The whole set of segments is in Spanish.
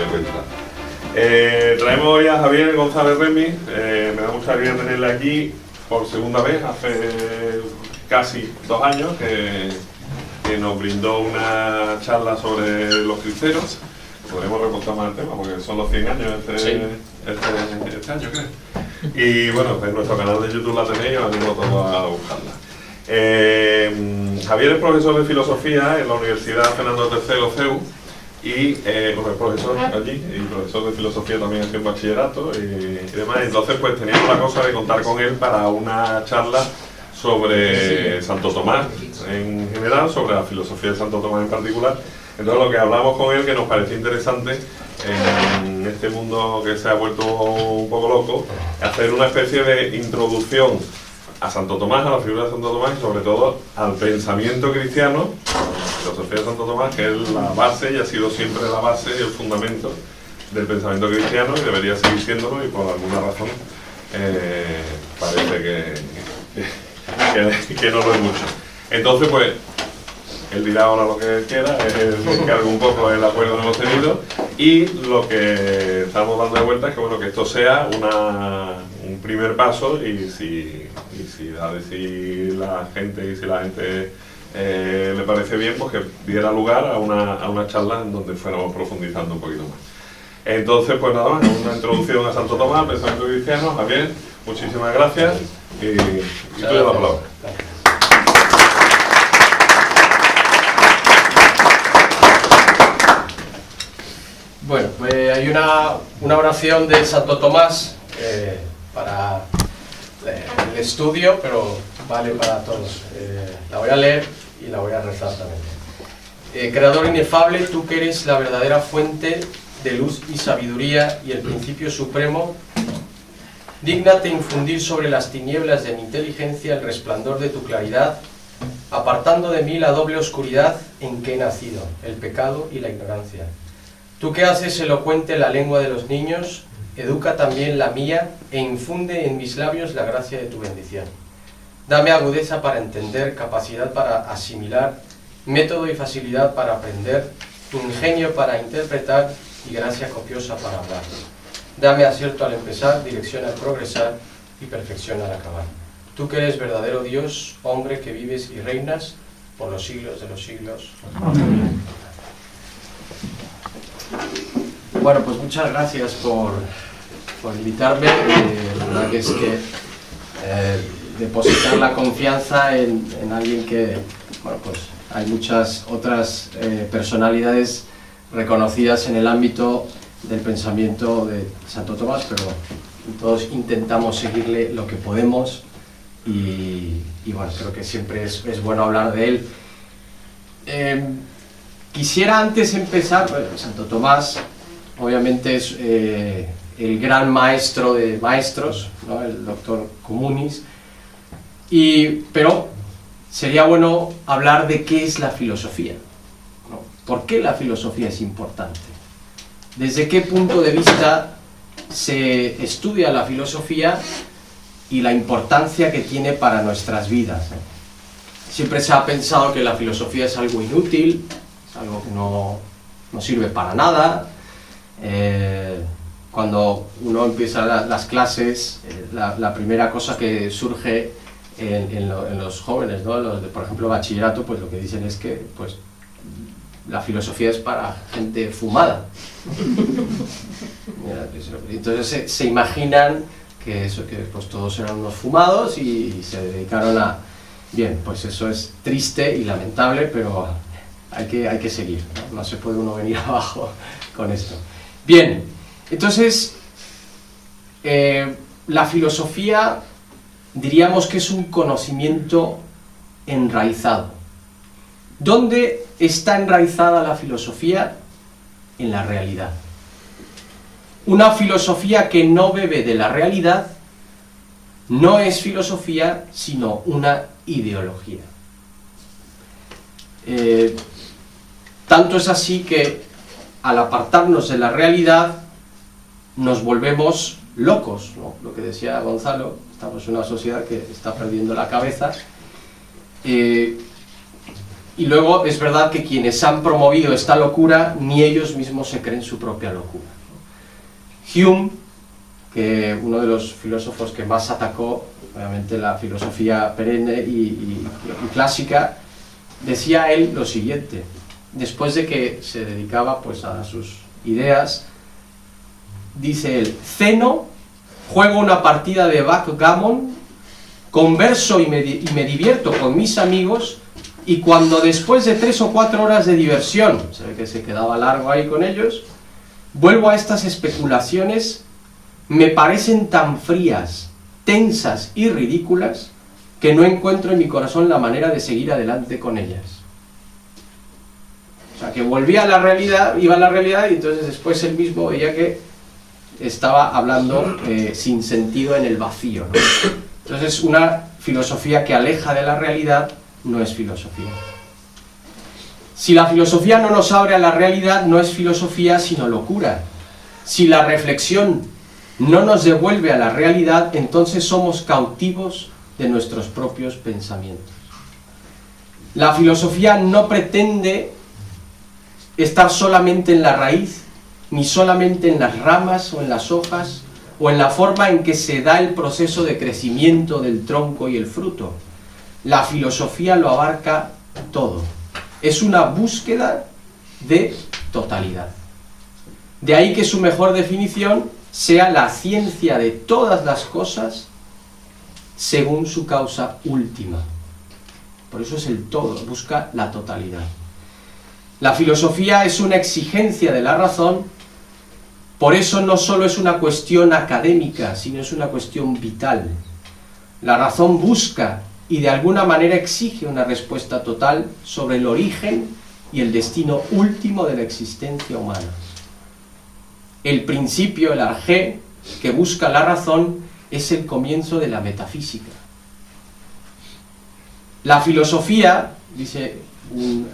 cuenta. Traemos hoy a Javier González Remy. Me da mucha alegría tenerle aquí por segunda vez, hace casi 2 años, que nos brindó una charla sobre los cristeros. Podremos reportar más el tema porque son los 100 años este año, creo. Y bueno, en nuestro canal de YouTube la tenéis, os animo a todos a buscarla. Javier es profesor de filosofía en la Universidad Fernando III CEU y bueno, es profesor allí y profesor de filosofía también aquí en bachillerato y demás. Entonces pues teníamos la cosa de contar con él para una charla sobre Santo Tomás en general, sobre la filosofía de Santo Tomás en particular. Entonces lo que hablamos con él, que nos pareció interesante en este mundo que se ha vuelto un poco loco, hacer una especie de introducción a Santo Tomás, a la figura de Santo Tomás y sobre todo al pensamiento cristiano, la filosofía de Santo Tomás, que es la base y ha sido siempre la base y el fundamento del pensamiento cristiano y debería seguir siéndolo y por alguna razón parece que no lo es mucho. Entonces pues él dirá ahora lo que quiera, él se encarga un poco del acuerdo que hemos tenido y lo que estamos dando de vuelta es que bueno, que esto sea un primer paso y si la gente le parece bien, pues que diera lugar a una charla en donde fuéramos profundizando un poquito más. Entonces pues nada más, una introducción a Santo Tomás, pensamiento cristiano. Javier, muchísimas gracias y tú ya la palabra. Bueno, pues hay una oración de Santo Tomás para el estudio, pero vale para todos. La voy a leer y la voy a rezar también. Creador inefable, tú que eres la verdadera fuente de luz y sabiduría y el principio supremo, dígnate infundir sobre las tinieblas de mi inteligencia el resplandor de tu claridad, apartando de mí la doble oscuridad en que he nacido, el pecado y la ignorancia. Tú que haces elocuente la lengua de los niños, educa también la mía e infunde en mis labios la gracia de tu bendición. Dame agudeza para entender, capacidad para asimilar, método y facilidad para aprender, ingenio para interpretar y gracia copiosa para hablar. Dame acierto al empezar, dirección al progresar y perfección al acabar. Tú que eres verdadero Dios, hombre que vives y reinas por los siglos de los siglos. Amén. Bueno, pues muchas gracias por invitarme. La verdad que es que depositar la confianza en alguien que, bueno, pues hay muchas otras personalidades reconocidas en el ámbito del pensamiento de Santo Tomás, pero todos intentamos seguirle lo que podemos y bueno, creo que siempre es bueno hablar de él. Quisiera antes empezar, bueno, Santo Tomás obviamente es el gran maestro de maestros, ¿no? El doctor Communis, pero sería bueno hablar de qué es la filosofía, ¿no? ¿Por qué la filosofía es importante? ¿Desde qué punto de vista se estudia la filosofía y la importancia que tiene para nuestras vidas, ¿no? Siempre se ha pensado que la filosofía es algo inútil, es algo que no sirve para nada. Cuando uno empieza las clases, la primera cosa que surge en los jóvenes, ¿no? Por ejemplo, bachillerato, pues lo que dicen es que pues, la filosofía es para gente fumada. Entonces se imaginan que pues, todos eran unos fumados y se dedicaron a... Bien, pues eso es triste y lamentable, pero hay que seguir, ¿no? No se puede uno venir abajo con esto. Bien, entonces la filosofía diríamos que es un conocimiento enraizado. ¿Dónde está enraizada la filosofía? En la realidad. Una filosofía que no bebe de la realidad no es filosofía, sino una ideología. Tanto es así que al apartarnos de la realidad nos volvemos locos, ¿no? Lo que decía Gonzalo, estamos en una sociedad que está perdiendo la cabeza. Y luego es verdad que quienes han promovido esta locura, ni ellos mismos se creen su propia locura. Hume, que uno de los filósofos que más atacó, obviamente, la filosofía perenne y clásica, decía él lo siguiente, después de que se dedicaba pues a sus ideas, dice él: ceno, juego una partida de backgammon, converso y me divierto con mis amigos, y cuando después de 3 o 4 horas de diversión, se ve que se quedaba largo ahí con ellos, vuelvo a estas especulaciones, me parecen tan frías, tensas y ridículas que no encuentro en mi corazón la manera de seguir adelante con ellas. O sea, que volvía a la realidad, iba a la realidad, y entonces después él mismo veía que estaba hablando sin sentido en el vacío, ¿no? Entonces una filosofía que aleja de la realidad no es filosofía. Si la filosofía no nos abre a la realidad, no es filosofía sino locura. Si la reflexión no nos devuelve a la realidad, entonces somos cautivos de nuestros propios pensamientos. La filosofía no pretende estar solamente en la raíz, ni solamente en las ramas o en las hojas, o en la forma en que se da el proceso de crecimiento del tronco y el fruto. La filosofía lo abarca todo. Es una búsqueda de totalidad. De ahí que su mejor definición sea la ciencia de todas las cosas según su causa última. Por eso es el todo, busca la totalidad. La filosofía es una exigencia de la razón, por eso no solo es una cuestión académica, sino es una cuestión vital. La razón busca y de alguna manera exige una respuesta total sobre el origen y el destino último de la existencia humana. El principio, el arjé, que busca la razón, es el comienzo de la metafísica. La filosofía, dice un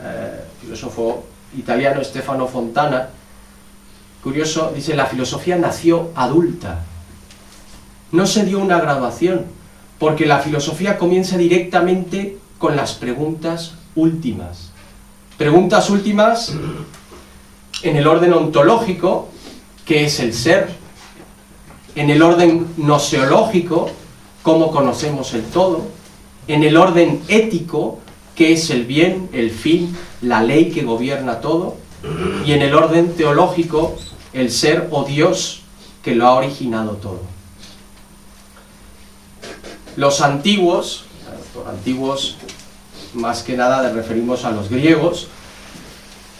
filósofo italiano, Stefano Fontana, curioso, dice: la filosofía nació adulta. No se dio una graduación, porque la filosofía comienza directamente con las preguntas últimas. Preguntas últimas en el orden ontológico, ¿qué es el ser? En el orden gnoseológico, ¿cómo conocemos el todo? En el orden ético, ¿qué es el bien, el fin, la ley que gobierna todo? Y en el orden teológico, el ser o Dios que lo ha originado todo. Los antiguos, por antiguos más que nada referimos a los griegos,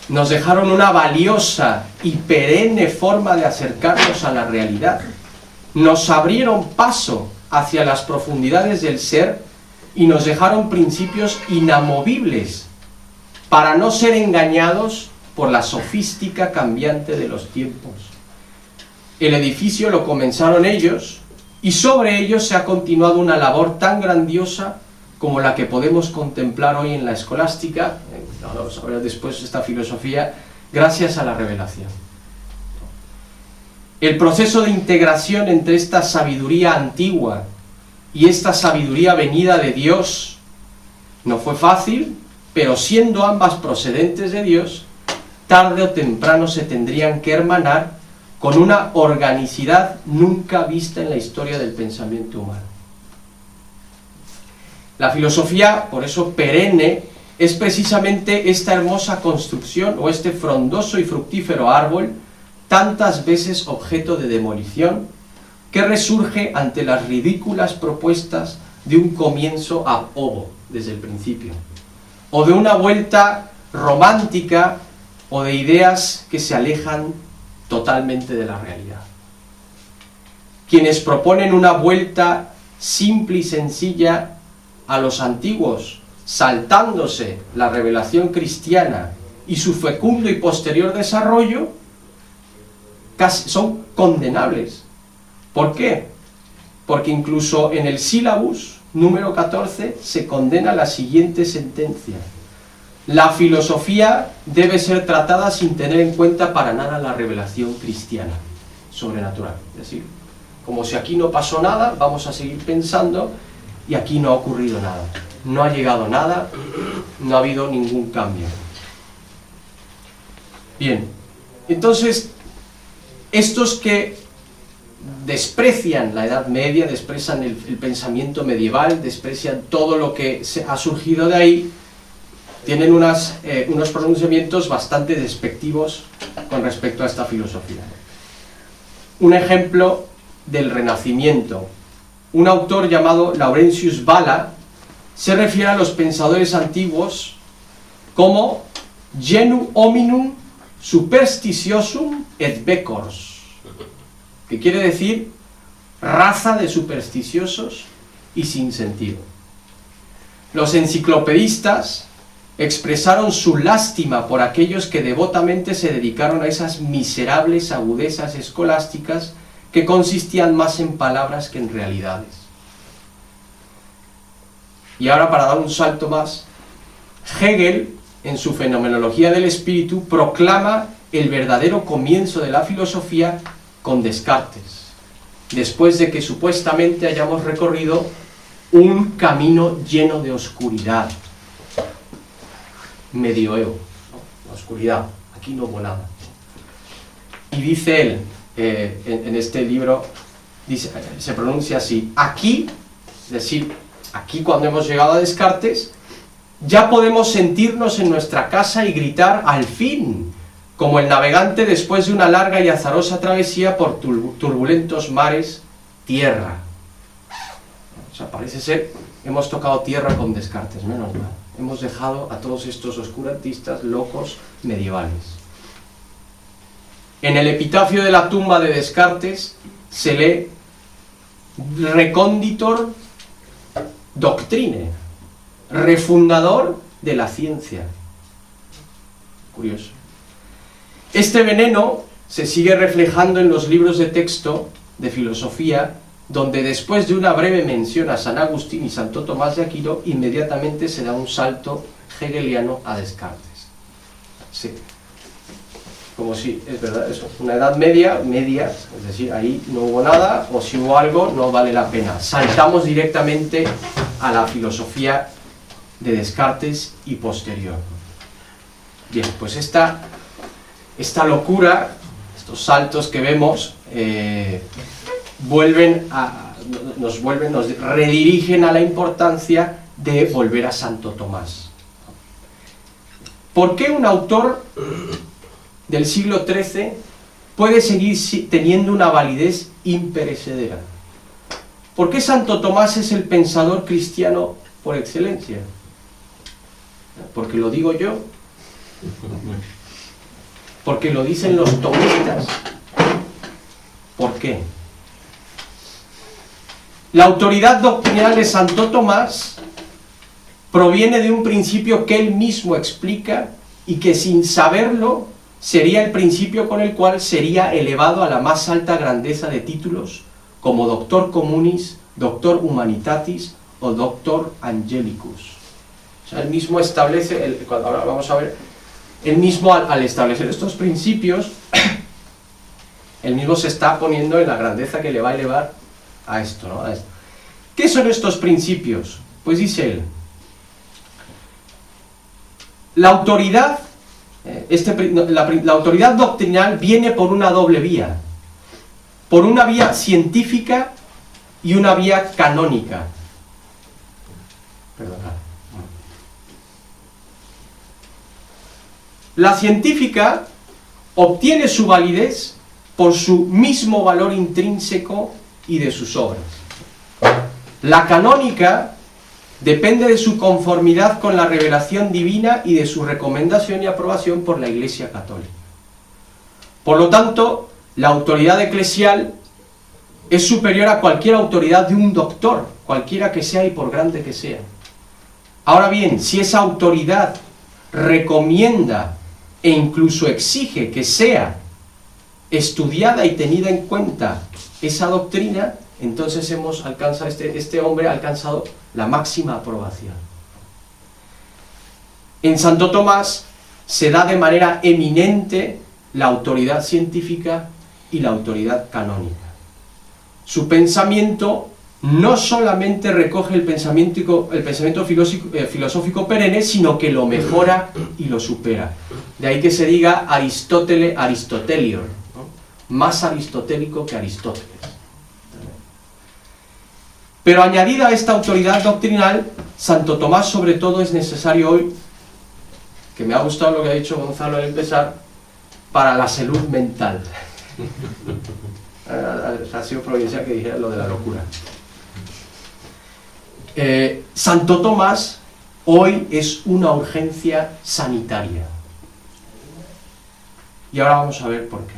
nos dejaron una valiosa y perenne forma de acercarnos a la realidad. Nos abrieron paso hacia las profundidades del ser y nos dejaron principios inamovibles para no ser engañados por la sofística cambiante de los tiempos. El edificio lo comenzaron ellos, y sobre ellos se ha continuado una labor tan grandiosa como la que podemos contemplar hoy en la escolástica, vamos a ver después esta filosofía, gracias a la revelación. El proceso de integración entre esta sabiduría antigua y esta sabiduría venida de Dios no fue fácil, pero siendo ambas procedentes de Dios, tarde o temprano se tendrían que hermanar con una organicidad nunca vista en la historia del pensamiento humano. La filosofía, por eso perenne, es precisamente esta hermosa construcción o este frondoso y fructífero árbol, tantas veces objeto de demolición, que resurge ante las ridículas propuestas de un comienzo ab ovo desde el principio, o de una vuelta romántica, o de ideas que se alejan totalmente de la realidad. Quienes proponen una vuelta simple y sencilla a los antiguos, saltándose la revelación cristiana y su fecundo y posterior desarrollo, son condenables. ¿Por qué? Porque incluso en el sílabus número 14 se condena la siguiente sentencia: la filosofía debe ser tratada sin tener en cuenta para nada la revelación cristiana sobrenatural. Es decir, como si aquí no pasó nada, vamos a seguir pensando y aquí no ha ocurrido nada. No ha llegado nada, no ha habido ningún cambio. Bien, entonces, estos que desprecian la Edad Media, desprecian el pensamiento medieval, desprecian todo lo que ha surgido de ahí, tienen unos pronunciamientos bastante despectivos con respecto a esta filosofía. Un ejemplo del Renacimiento. Un autor llamado Laurentius Valla se refiere a los pensadores antiguos como genu hominum superstitiosum et becors, que quiere decir raza de supersticiosos y sin sentido. Los enciclopedistas expresaron su lástima por aquellos que devotamente se dedicaron a esas miserables agudezas escolásticas que consistían más en palabras que en realidades. Y ahora, para dar un salto más, Hegel, en su Fenomenología del Espíritu, proclama el verdadero comienzo de la filosofía con Descartes, después de que supuestamente hayamos recorrido un camino lleno de oscuridad, medioevo, ¿no? La oscuridad, aquí no hubo nada. Y dice él, en este libro, dice, se pronuncia así: aquí, es decir, aquí cuando hemos llegado a Descartes, ya podemos sentirnos en nuestra casa y gritar al fin, como el navegante después de una larga y azarosa travesía por turbulentos mares, tierra. O sea, parece ser, hemos tocado tierra con Descartes, menos mal. Hemos dejado a todos estos oscurantistas locos medievales. En el epitafio de la tumba de Descartes se lee Reconditor Doctrine, refundador de la ciencia. Curioso. Este veneno se sigue reflejando en los libros de texto de filosofía, donde después de una breve mención a San Agustín y Santo Tomás de Aquino, inmediatamente se da un salto hegeliano a Descartes. Sí. Como si, es verdad, eso, una edad media, es decir, ahí no hubo nada, o si hubo algo, no vale la pena. Saltamos directamente a la filosofía de Descartes y posterior. Bien, pues esta locura, estos saltos que vemos, nos redirigen a la importancia de volver a Santo Tomás. ¿Por qué un autor del siglo XIII puede seguir teniendo una validez imperecedera? ¿Por qué Santo Tomás es el pensador cristiano por excelencia? ¿Porque lo digo yo? ¿Porque lo dicen los tomistas? ¿Por qué? La autoridad doctrinal de Santo Tomás proviene de un principio que él mismo explica y que, sin saberlo, sería el principio con el cual sería elevado a la más alta grandeza de títulos, como Doctor Communis, Doctor Humanitatis o Doctor Angelicus. O sea, él mismo establece, ahora vamos a ver, él mismo al establecer estos principios, él mismo se está poniendo en la grandeza que le va a elevar a esto, ¿no? A esto. ¿Qué son estos principios? Pues dice él, la autoridad, la autoridad doctrinal viene por una doble vía, por una vía científica y una vía canónica. Perdonad. La científica obtiene su validez por su mismo valor intrínseco y de sus obras. La canónica depende de su conformidad con la revelación divina y de su recomendación y aprobación por la Iglesia Católica. Por lo tanto, la autoridad eclesial es superior a cualquier autoridad de un doctor, cualquiera que sea y por grande que sea. Ahora bien, si esa autoridad recomienda e incluso exige que sea estudiada y tenida en cuenta esa doctrina, entonces este hombre ha alcanzado la máxima aprobación. En Santo Tomás se da de manera eminente la autoridad científica y la autoridad canónica. Su pensamiento no solamente recoge el pensamiento filosófico perenne, sino que lo mejora y lo supera. De ahí que se diga Aristotelior, ¿no? Más aristotélico que Aristóteles. Pero añadida a esta autoridad doctrinal, Santo Tomás sobre todo es necesario hoy, que me ha gustado lo que ha dicho Gonzalo al empezar, para la salud mental. Ha sido provincial que dijera lo de la locura. Santo Tomás hoy es una urgencia sanitaria. Y ahora vamos a ver por qué.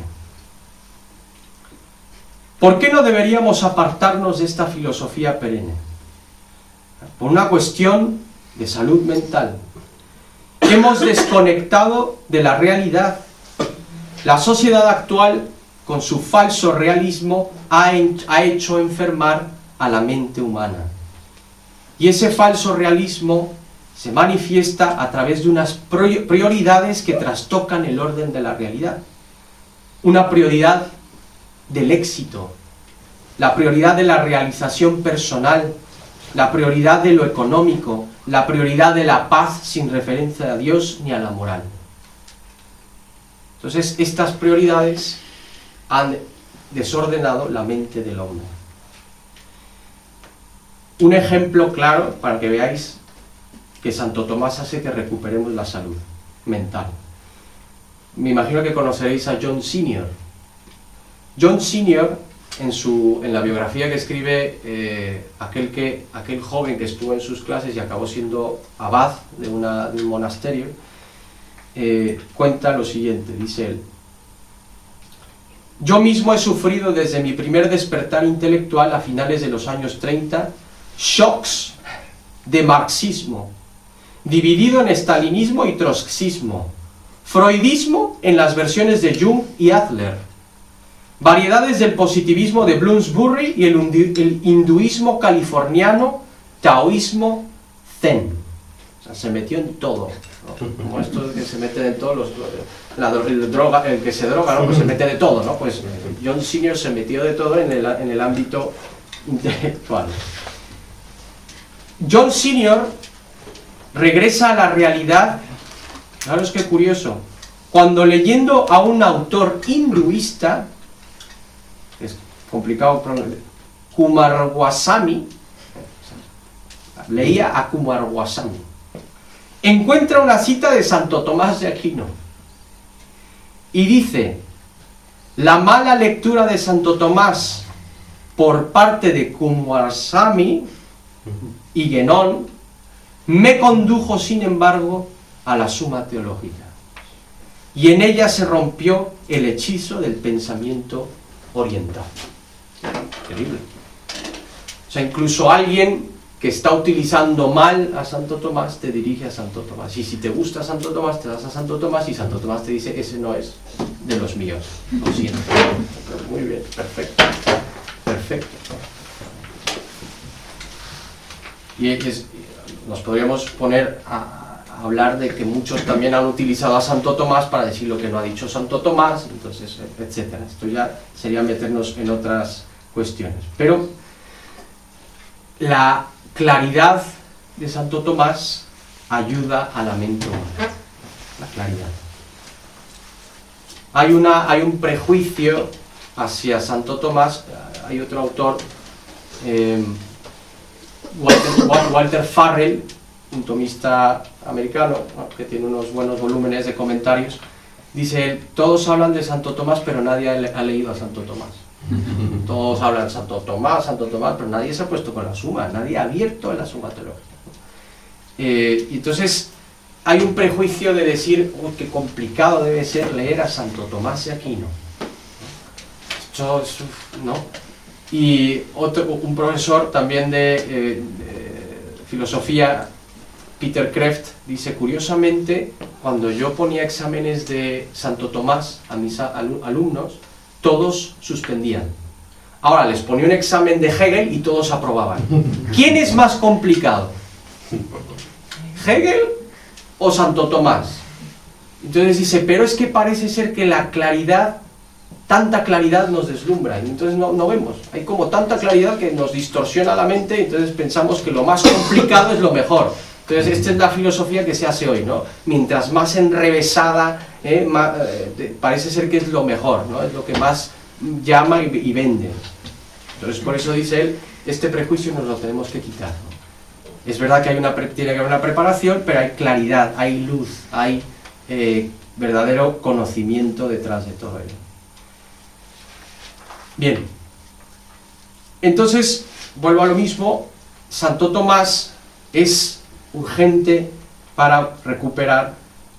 ¿Por qué no deberíamos apartarnos de esta filosofía perenne? Por una cuestión de salud mental. Hemos desconectado de la realidad. La sociedad actual, con su falso realismo, ha hecho enfermar a la mente humana. Y ese falso realismo se manifiesta a través de unas prioridades que trastocan el orden de la realidad. Una prioridad del éxito, la prioridad de la realización personal, la prioridad de lo económico, la prioridad de la paz sin referencia a Dios ni a la moral. Entonces, estas prioridades han desordenado la mente del hombre. Un ejemplo claro para que veáis que Santo Tomás hace que recuperemos la salud mental. Me imagino que conoceréis a John Senior. John Senior, en la biografía que escribe aquel joven que estuvo en sus clases y acabó siendo abad de un monasterio, cuenta lo siguiente, dice él: yo mismo he sufrido desde mi primer despertar intelectual a finales de los años 30 shocks de marxismo, dividido en stalinismo y trotskismo, freudismo en las versiones de Jung y Adler, variedades del positivismo de Bloomsbury y el hinduismo californiano, taoísmo, zen. O sea, se metió en todo, ¿no? Como esto que se mete en todo, el que se droga, ¿no? Pues se mete de todo, ¿no? Pues John Senior se metió de todo en el ámbito intelectual. John Senior regresa a la realidad. Claro, es que curioso, cuando leyendo a un autor hinduista, es complicado pronunciar, Kumarwasamy, leía a Kumarwasamy, encuentra una cita de Santo Tomás de Aquino y dice: la mala lectura de Santo Tomás por parte de Kumarwasamy y Guénon me condujo, sin embargo, a la Suma Teológica, y en ella se rompió el hechizo del pensamiento oriental. Terrible. O sea, incluso alguien que está utilizando mal a Santo Tomás te dirige a Santo Tomás, y si te gusta Santo Tomás te das a Santo Tomás, y Santo Tomás te dice: ese no es de los míos, lo siento. Muy bien, perfecto, perfecto. Y nos podríamos poner a hablar de que muchos también han utilizado a Santo Tomás para decir lo que no ha dicho Santo Tomás, entonces, etcétera. Esto ya sería meternos en otras cuestiones. Pero la claridad de Santo Tomás ayuda a la mente humana. La claridad. Hay un prejuicio hacia Santo Tomás. Hay otro autor, Walter Farrell, un tomista americano, ¿no?, que tiene unos buenos volúmenes de comentarios. Dice él: todos hablan de Santo Tomás, pero nadie ha leído a Santo Tomás. Todos hablan de Santo Tomás, pero nadie se ha puesto con la Suma, nadie ha abierto la Suma Teológica. Y entonces hay un prejuicio de decir: uy, qué complicado debe ser leer a Santo Tomás de Aquino. Esto es, ¿no? Y un profesor también de filosofía, Peter Kreeft, dice: curiosamente, cuando yo ponía exámenes de Santo Tomás a mis alumnos, todos suspendían. Ahora les ponía un examen de Hegel y todos aprobaban. ¿Quién es más complicado? ¿Hegel o Santo Tomás? Entonces dice: pero es que parece ser que la claridad tanta claridad nos deslumbra, y entonces no vemos. Hay como tanta claridad que nos distorsiona la mente, y entonces pensamos que lo más complicado es lo mejor. Entonces esta es la filosofía que se hace hoy, ¿no? Mientras más enrevesada, parece ser que es lo mejor, ¿no? Es lo que más llama y vende. Entonces por eso dice él, este prejuicio nos lo tenemos que quitar, ¿no? Es verdad que tiene que haber una preparación, pero hay claridad, hay luz, hay verdadero conocimiento detrás de todo ello. Bien, entonces vuelvo a lo mismo, Santo Tomás es urgente para recuperar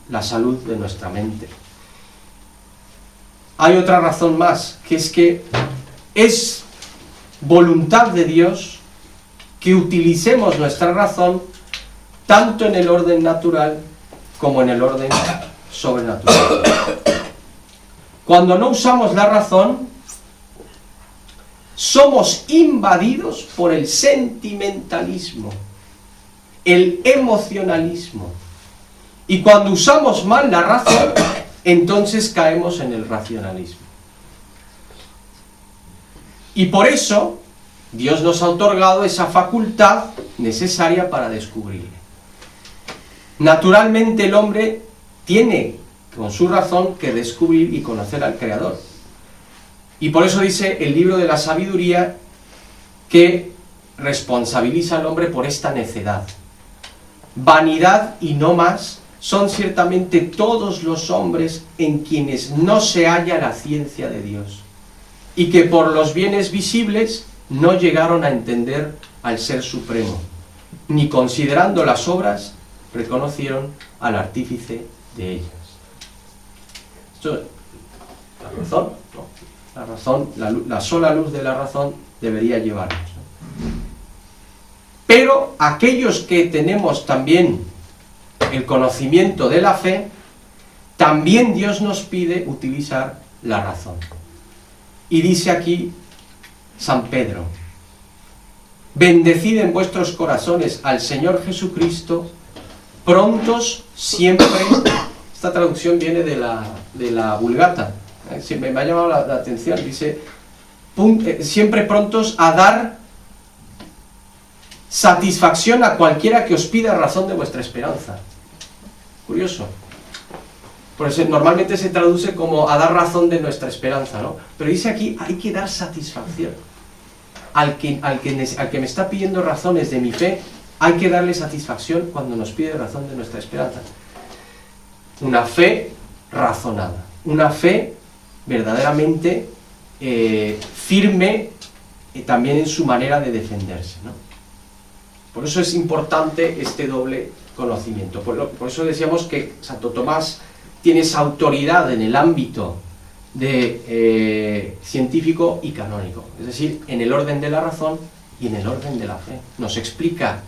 la salud de nuestra mente. Hay otra razón más, que es que es voluntad de Dios que utilicemos nuestra razón tanto en el orden natural como en el orden sobrenatural. Cuando no usamos la razón, somos invadidos por el sentimentalismo, el emocionalismo. Y cuando usamos mal la razón, entonces caemos en el racionalismo. Y por eso, Dios nos ha otorgado esa facultad necesaria para descubrirle. Naturalmente el hombre tiene, con su razón, que descubrir y conocer al Creador. Y por eso dice el libro de la sabiduría que responsabiliza al hombre por esta necedad. Vanidad y no más son ciertamente todos los hombres en quienes no se halla la ciencia de Dios, y que por los bienes visibles no llegaron a entender al Ser Supremo, ni considerando las obras reconocieron al artífice de ellas. Esto es la razón, ¿no? La razón, la sola luz de la razón debería llevarnos, ¿no? Pero aquellos que tenemos también el conocimiento de la fe, también Dios nos pide utilizar la razón. Y dice aquí San Pedro: bendecid en vuestros corazones al Señor Jesucristo, prontos siempre. Esta traducción viene de la Vulgata. Me ha llamado la atención. Dice, siempre prontos a dar satisfacción a cualquiera que os pida razón de vuestra esperanza. Curioso. Por eso normalmente se traduce como a dar razón de nuestra esperanza, ¿no? Pero dice aquí, hay que dar satisfacción. Al que me está pidiendo razones de mi fe, hay que darle satisfacción cuando nos pide razón de nuestra esperanza. Una fe razonada, una fe verdaderamente firme también en su manera de defenderse, ¿no? Por eso es importante este doble conocimiento. Por eso decíamos que Santo Tomás tiene esa autoridad en el ámbito de científico y canónico, es decir, en el orden de la razón y en el orden de la fe. Nos explica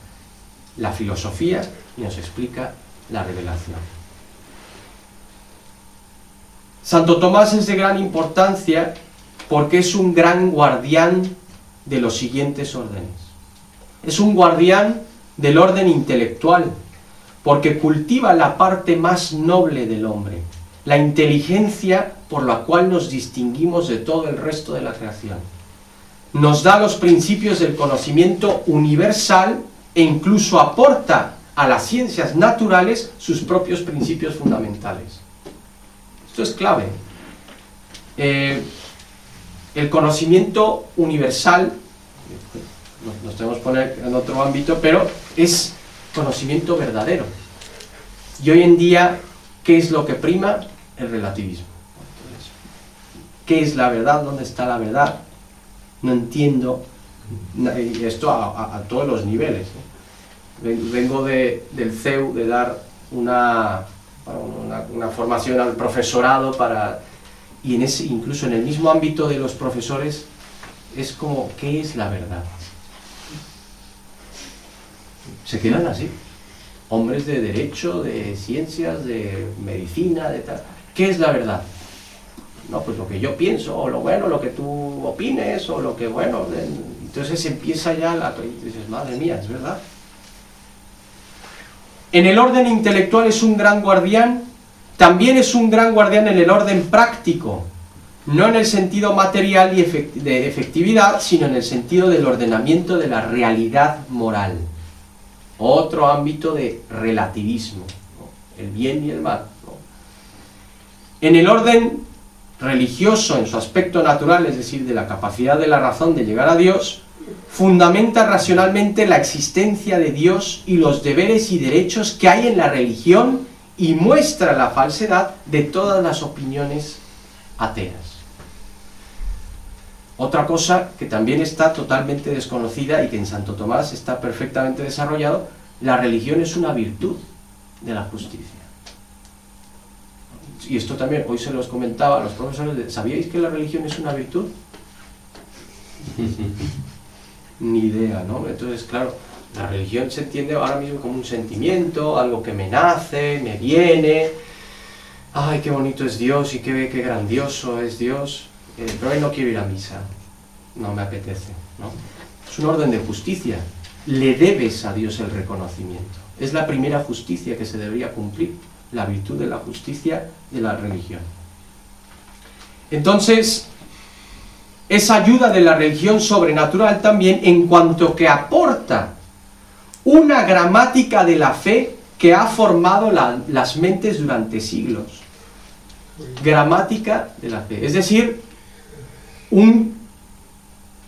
la filosofía y nos explica la revelación. Santo Tomás es de gran importancia porque es un gran guardián de los siguientes órdenes. Es un guardián del orden intelectual, porque cultiva la parte más noble del hombre, la inteligencia por la cual nos distinguimos de todo el resto de la creación. Nos da los principios del conocimiento universal e incluso aporta a las ciencias naturales sus propios principios fundamentales. Esto es clave. El conocimiento universal, nos tenemos que poner en otro ámbito, pero es conocimiento verdadero. Y hoy en día, ¿qué es lo que prima? El relativismo. ¿Qué es la verdad? ¿Dónde está la verdad? No entiendo. Y esto a todos los niveles, ¿no? Vengo del CEU de dar una formación al profesorado y incluso en el mismo ámbito de los profesores es como, ¿qué es la verdad? Se quedan así, hombres de derecho, de ciencias, de medicina, de tal. ¿Qué es la verdad? No, pues lo que yo pienso, o lo bueno, lo que tú opines, o lo que bueno. Entonces empieza ya y dices, madre mía, es verdad. En el orden intelectual es un gran guardián, también es un gran guardián en el orden práctico. no en el sentido material y de efectividad, sino en el sentido del ordenamiento de la realidad moral. Otro ámbito de relativismo, ¿no? El bien y el mal, ¿no? En el orden religioso, en su aspecto natural, es decir, de la capacidad de la razón de llegar a Dios, fundamenta racionalmente la existencia de Dios y los deberes y derechos que hay en la religión y muestra la falsedad de todas las opiniones ateas. Otra cosa que también está totalmente desconocida y que en Santo Tomás está perfectamente desarrollado: la religión es una virtud de la justicia. Y esto también, hoy se los comentaba a los profesores, ¿sabíais que la religión es una virtud? Ni idea, ¿no? Entonces, claro, la religión se entiende ahora mismo como un sentimiento, algo que me nace, me viene, ¡ay, qué bonito es Dios y qué grandioso es Dios! Pero hoy no quiero ir a misa, no me apetece, ¿no? Es un orden de justicia, le debes a Dios el reconocimiento. Es la primera justicia que se debería cumplir, la virtud de la justicia de la religión. Entonces, esa ayuda de la religión sobrenatural también en cuanto que aporta una gramática de la fe que ha formado las mentes durante siglos. Gramática de la fe, es decir,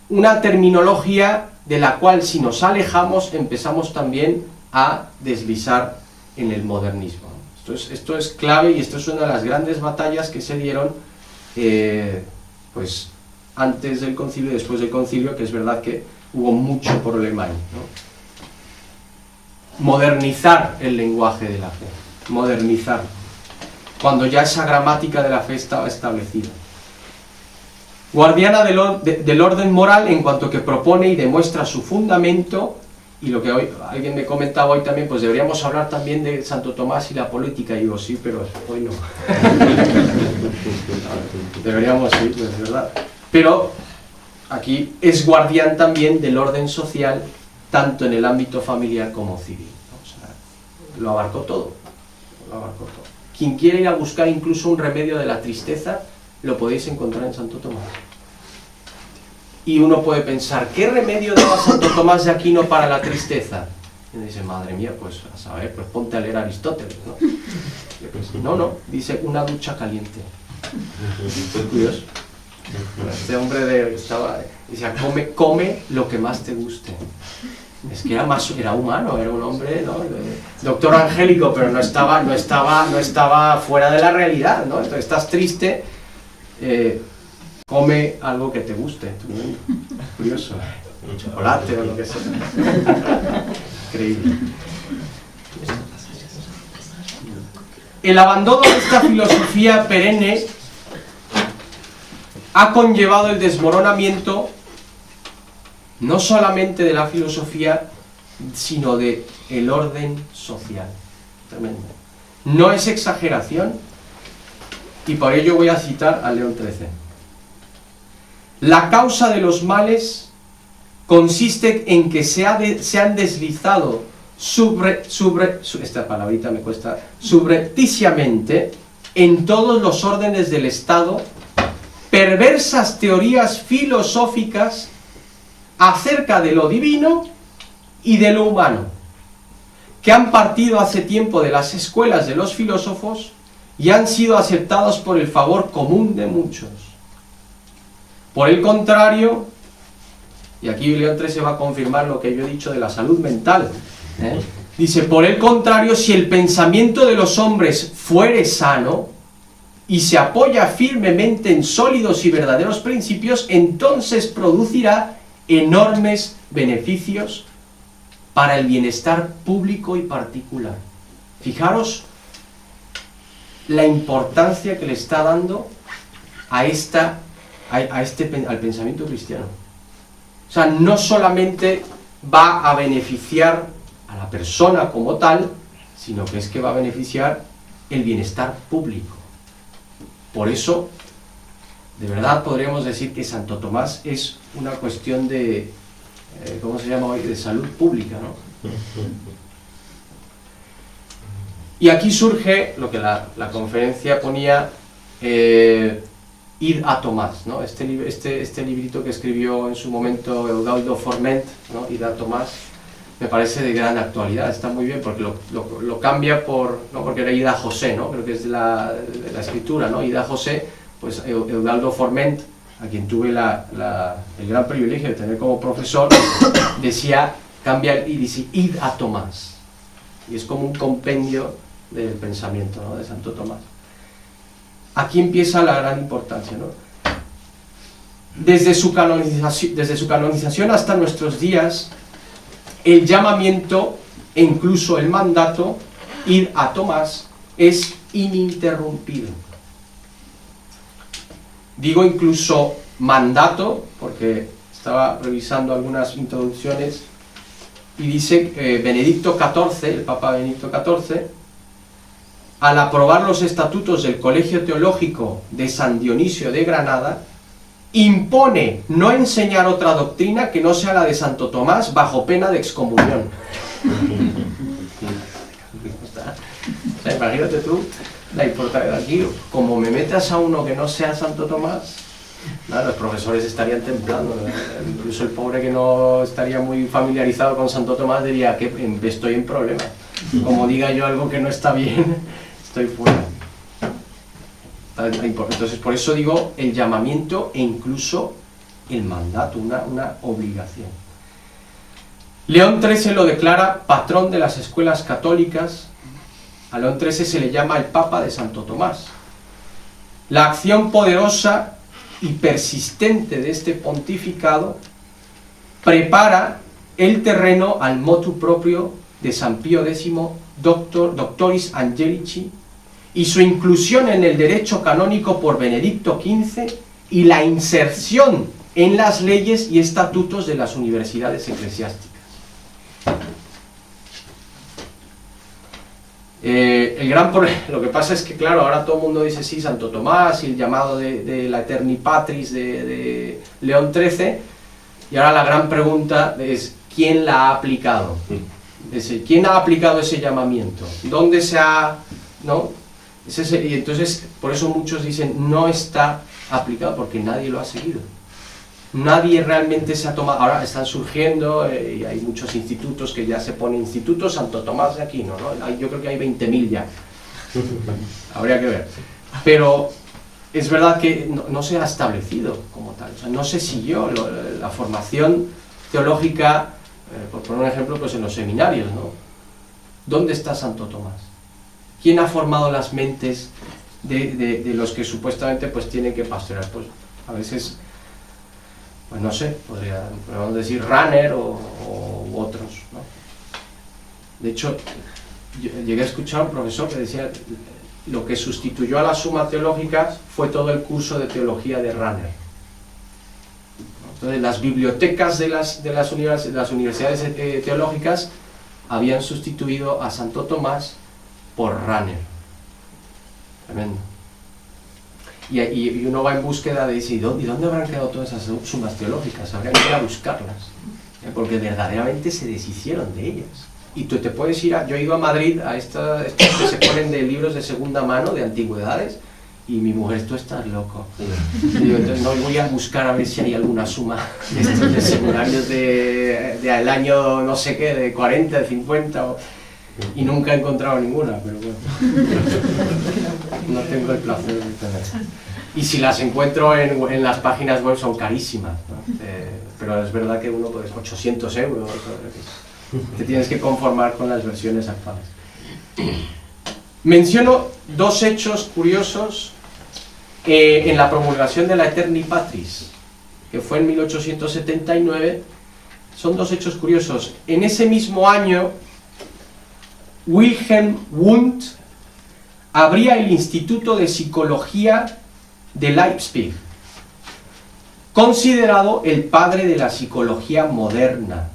una terminología de la cual, si nos alejamos, empezamos también a deslizar en el modernismo. Esto es clave, y esto es una de las grandes batallas que se dieron pues antes del concilio y después del concilio, que es verdad que hubo mucho problema ahí, ¿no? Modernizar el lenguaje de la fe, modernizar, cuando ya esa gramática de la fe estaba establecida. Guardiana del orden moral en cuanto que propone y demuestra su fundamento, y lo que hoy alguien me comentaba hoy también, pues deberíamos hablar también de Santo Tomás y la política. Y digo, sí, pero hoy no. Deberíamos, sí, pues es verdad. Pero aquí es guardián también del orden social, tanto en el ámbito familiar como civil, ¿no? O sea, lo abarcó todo, lo abarcó todo. Quien quiera ir a buscar incluso un remedio de la tristeza, lo podéis encontrar en Santo Tomás. Y uno puede pensar, ¿qué remedio daba Santo Tomás de Aquino para la tristeza? Y uno dice, madre mía, pues a saber, pues ponte a leer Aristóteles, ¿no? Pues, no, dice una ducha caliente. Es curioso. Este hombre decía, come lo que más te guste. Es que era humano, era un hombre, ¿no? Doctor angélico, pero no estaba fuera de la realidad, ¿no? Entonces estás triste, come algo que te guste. Curioso, un chocolate o lo que sea. Increíble. El abandono de esta filosofía perenne ha conllevado el desmoronamiento no solamente de la filosofía, sino de el orden social. Tremendo. No es exageración, y por ello voy a citar a León XIII. La causa de los males consiste en que se han deslizado esta palabrita me cuesta, subrepticiamente en todos los órdenes del Estado perversas teorías filosóficas acerca de lo divino y de lo humano, que han partido hace tiempo de las escuelas de los filósofos y han sido aceptados por el favor común de muchos. Por el contrario, y aquí León XIII va a confirmar lo que yo he dicho de la salud mental, dice, por el contrario, si el pensamiento de los hombres fuere sano y se apoya firmemente en sólidos y verdaderos principios, entonces producirá enormes beneficios para el bienestar público y particular. Fijaros la importancia que le está dando al pensamiento cristiano. O sea, no solamente va a beneficiar a la persona como tal, sino que es que va a beneficiar el bienestar público. Por eso, de verdad podríamos decir que Santo Tomás es una cuestión de, ¿cómo se llama hoy?, de salud pública, ¿no? Y aquí surge lo que la conferencia ponía, Id a Tomás, ¿no? Este librito que escribió en su momento Eudaldo Forment, ¿no? Id a Tomás, me parece de gran actualidad, está muy bien porque lo cambia por, ¿no? Porque era Id a José, ¿no? Creo que es de la escritura, ¿no? Id a José, pues Eudaldo Forment, a quien tuve el gran privilegio de tener como profesor, decía, cambia y dice Id a Tomás, y es como un compendio del pensamiento, ¿no? De Santo Tomás. Aquí empieza la gran importancia, ¿no? Desde su canonización hasta nuestros días, el llamamiento e incluso el mandato, ir a Tomás, es ininterrumpido. Digo incluso mandato, porque estaba revisando algunas introducciones, y dice Benedicto XIV, el Papa Benedicto XIV, al aprobar los estatutos del Colegio Teológico de San Dionisio de Granada, impone no enseñar otra doctrina que no sea la de Santo Tomás bajo pena de excomunión. O sea, imagínate tú la importancia de aquí, como me metas a uno que no sea Santo Tomás, nada, los profesores estarían temblando, incluso el pobre que no estaría muy familiarizado con Santo Tomás diría que estoy en problemas, como diga yo algo que no está bien, estoy fuera. Entonces por eso digo el llamamiento e incluso el mandato, una obligación. León XIII lo declara patrón de las escuelas católicas. A León XIII se le llama el Papa de Santo Tomás. La acción poderosa y persistente de este pontificado prepara el terreno al motu propio de San Pío X, Doctoris Angelici, y su inclusión en el derecho canónico por Benedicto XV y la inserción en las leyes y estatutos de las universidades eclesiásticas. Lo que pasa es que, claro, ahora todo el mundo dice sí, Santo Tomás y el llamado de la Eterni Patris de León XIII, y ahora la gran pregunta es ¿quién la ha aplicado? ¿Quién ha aplicado ese llamamiento? ¿Dónde se ha...? ¿no? Y entonces, por eso muchos dicen no está aplicado, porque nadie lo ha seguido. Nadie realmente se ha tomado. Ahora están surgiendo y hay muchos institutos que ya se ponen Instituto Santo Tomás de Aquino, ¿no? Yo creo que hay 20.000 ya. Habría que ver. Pero es verdad que no se ha establecido como tal. O sea, no se siguió la formación teológica, por poner un ejemplo, pues en los seminarios, ¿no? ¿Dónde está Santo Tomás? ¿Quién ha formado las mentes de los que supuestamente pues tienen que pastorear? Pues a veces, pues no sé, podríamos decir Ranner u otros, ¿no? De hecho, yo llegué a escuchar a un profesor que decía lo que sustituyó a la Suma Teológica fue todo el curso de teología de Ranner. Entonces las bibliotecas de las universidades teológicas habían sustituido a Santo Tomás por Ranner. Tremendo. Y uno va en búsqueda de decir, ¿y dónde habrán quedado todas esas sumas teológicas? Habría que ir a buscarlas, porque verdaderamente se deshicieron de ellas. Y tú te puedes ir yo he ido a Madrid a estos que se ponen de libros de segunda mano, de antigüedades, y mi mujer, tú estás loco. Y digo, entonces no voy a buscar a ver si hay alguna suma de estos de seminarios del año no sé qué, de 40, de 50, y nunca he encontrado ninguna, pero bueno, no tengo el placer de tener. Y si las encuentro en las páginas web son carísimas, ¿no? Pero es verdad que uno puede 800 euros, te tienes que conformar con las versiones actuales. Menciono dos hechos curiosos en la promulgación de la Eterni Patris, que fue en 1879. Son dos hechos curiosos. En ese mismo año, Wilhelm Wundt abría el Instituto de Psicología de Leipzig, considerado el padre de la psicología moderna.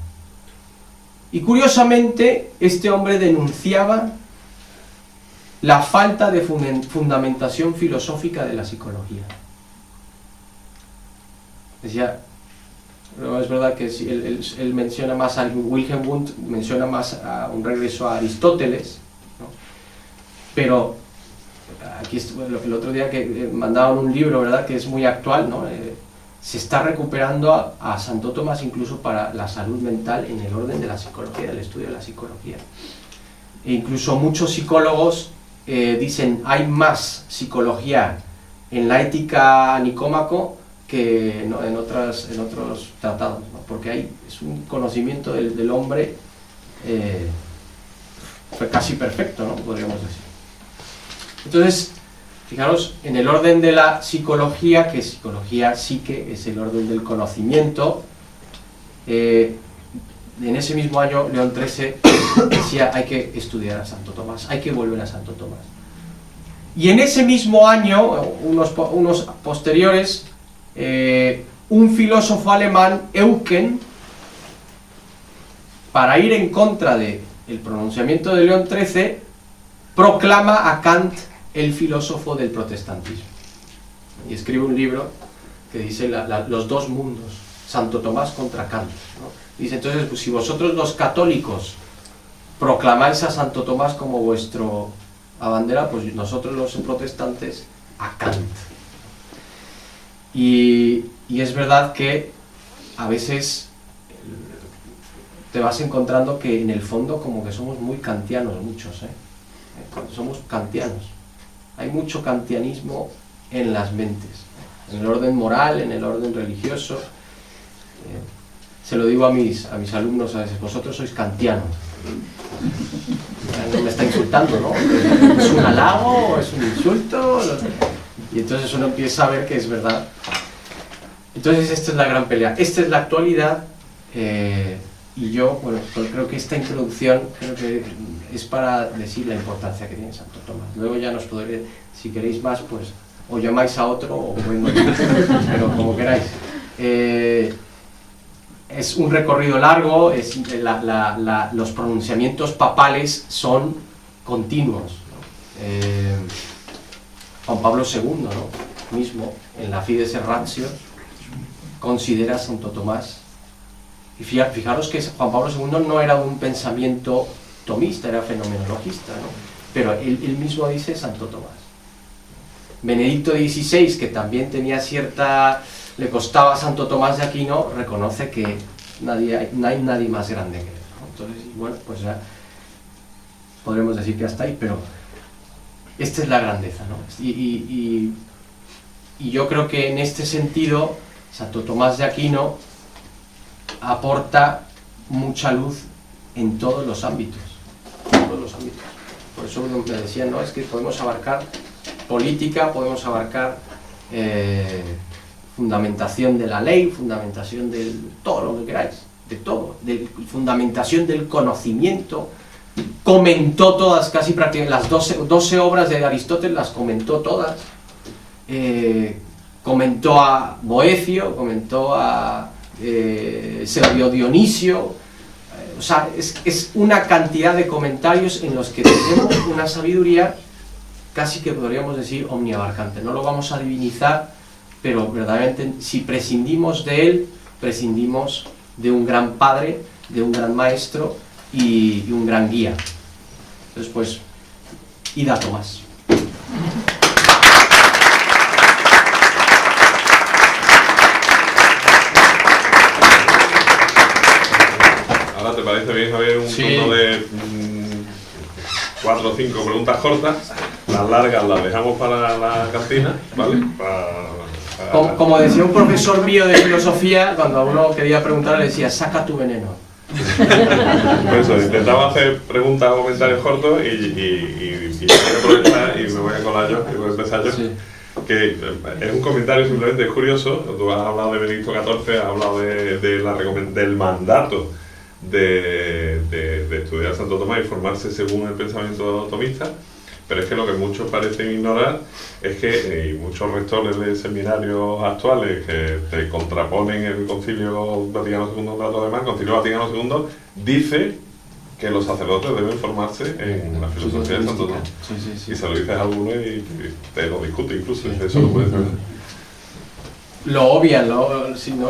Y curiosamente, este hombre denunciaba la falta de fundamentación filosófica de la psicología. Decía, no, es verdad que él menciona más, Wilhelm Wundt menciona más a un regreso a Aristóteles, ¿no? Pero aquí el otro día que mandaban un libro, ¿verdad?, que es muy actual, ¿no? Se está recuperando a Santo Tomás incluso para la salud mental en el orden de la psicología, del estudio de la psicología. E incluso muchos psicólogos dicen hay más psicología en la ética Nicómaco que en otros tratados, ¿no? Porque es un conocimiento del hombre casi perfecto, ¿no?, podríamos decir. Entonces, fijaros, en el orden de la psicología, que psicología psique es el orden del conocimiento, en ese mismo año León XIII decía hay que estudiar a Santo Tomás, hay que volver a Santo Tomás. Y en ese mismo año, unos posteriores, un filósofo alemán, Eucken, para ir en contra del pronunciamiento de León XIII, proclama a Kant el filósofo del protestantismo. Y escribe un libro que dice los dos mundos, Santo Tomás contra Kant, ¿no? Dice, entonces, pues, si vosotros los católicos proclamáis a Santo Tomás como vuestro bandera, pues nosotros los protestantes a Kant. Y es verdad que a veces te vas encontrando que en el fondo como que somos muy kantianos muchos, somos kantianos. Hay mucho kantianismo en las mentes, en el orden moral, en el orden religioso. Se lo digo a mis alumnos a veces, vosotros sois kantianos. No me está insultando, ¿no? ¿Es un halago o es un insulto? Y entonces uno empieza a ver que es verdad. Entonces esta es la gran pelea, esta es la actualidad, y yo, bueno, pues creo que esta introducción creo que es para decir la importancia que tiene Santo Tomás. Luego ya nos podré, si queréis más, pues o llamáis a otro o vengo yo, pero como queráis. Es un recorrido largo, los pronunciamientos papales son continuos, ¿no? Juan Pablo II, ¿no?, mismo en la Fides et Ratio considera a Santo Tomás, y fijaros que Juan Pablo II no era un pensamiento tomista, era fenomenologista, ¿no?, pero él mismo dice Santo Tomás. Benedicto XVI, que también tenía le costaba a Santo Tomás de Aquino, reconoce que no hay nadie más grande que él, ¿no? Entonces, bueno, pues ya podremos decir que hasta ahí, pero esta es la grandeza, ¿no? Y yo creo que en este sentido Santo Tomás de Aquino aporta mucha luz en todos los ámbitos, por eso me decían, no, es que podemos abarcar política, podemos abarcar fundamentación de la ley, fundamentación de todo lo que queráis, de todo, fundamentación del conocimiento. Comentó todas, casi prácticamente las 12 obras de Aristóteles las comentó todas, comentó a Boecio, comentó a Servio Dionisio, o sea, es una cantidad de comentarios en los que tenemos una sabiduría casi que podríamos decir omniabarcante. No lo vamos a divinizar, pero verdaderamente si prescindimos de él, prescindimos de un gran padre, de un gran maestro y un gran guía. Entonces, pues, id a Tomás. Ahora, ¿te parece bien, Javier, un turno de 4 o 5 preguntas cortas? Las largas las dejamos para la cantina, ¿vale? Como decía un profesor mío de filosofía, cuando a uno quería preguntar le decía, saca tu veneno. Por eso, intentaba hacer preguntas o comentarios cortos y voy a aprovechar y me voy a colar yo, y voy a empezar yo. Sí. Que es un comentario simplemente curioso. Tú has hablado de Benedicto XIV, has hablado del mandato de estudiar Santo Tomás y formarse según el pensamiento tomista, pero es que lo que muchos parecen ignorar es que y muchos rectores de seminarios actuales que te contraponen el Concilio Vaticano II, Trato de Mar, Concilio Vaticano II dice que los sacerdotes deben formarse en la filosofía de Santo Tomás. Sí. Y se lo dices a alguno y te lo discute incluso, sí. Eso lo puedes ver. Lo obvian, si no,